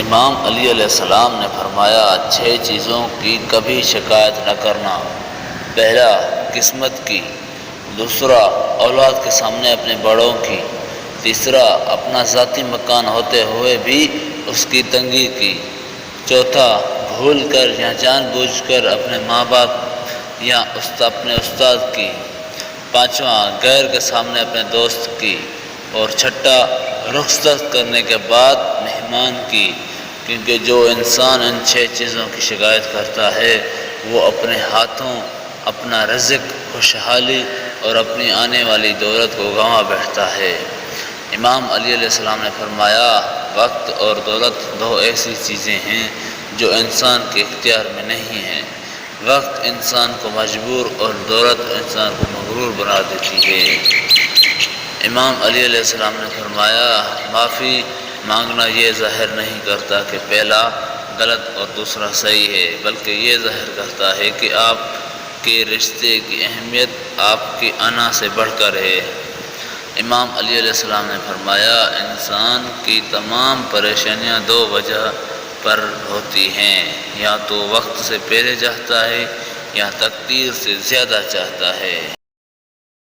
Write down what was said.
امام علی علیہ السلام نے فرمایا 6 چیزوں کی کبھی شکایت نہ کرنا۔ پہلا، قسمت کی۔ دوسرا، اولاد کے سامنے اپنے بڑوں کی۔ تیسرا، اپنا ذاتی مکان ہوتے ہوئے بھی اس کی تنگی کی۔ چوتھا، بھول کر یا جان بوجھ کر اپنے ماں باپ یا اپنے استاد کی۔ پانچواں، غیر کے سامنے اپنے دوست کی۔ اور چھٹا، رخصت کرنے کے بعد مہمان کی، کیونکہ جو انسان ان 6 چیزوں کی شکایت کرتا ہے وہ اپنے ہاتھوں اپنا رزق، خوشحالی اور اپنی آنے والی دولت کو گنوا بیٹھتا ہے۔ امام علی علیہ السلام نے فرمایا وقت اور دولت 2 ایسی چیزیں ہیں جو انسان کے اختیار میں نہیں ہیں۔ وقت انسان کو مجبور اور دولت انسان کو مغرور بنا دیتی ہے۔ امام علی علیہ السلام نے فرمایا معافی مانگنا یہ ظاہر نہیں کرتا کہ پہلا غلط اور دوسرا صحیح ہے، بلکہ یہ ظاہر کرتا ہے کہ آپ کے رشتے کی اہمیت آپ کی انا سے بڑھ کر ہے۔ امام علی علیہ السلام نے فرمایا انسان کی تمام پریشانیاں 2 وجہ پر ہوتی ہیں، یا تو وقت سے پہلے چاہتا ہے یا تقدیر سے زیادہ چاہتا ہے۔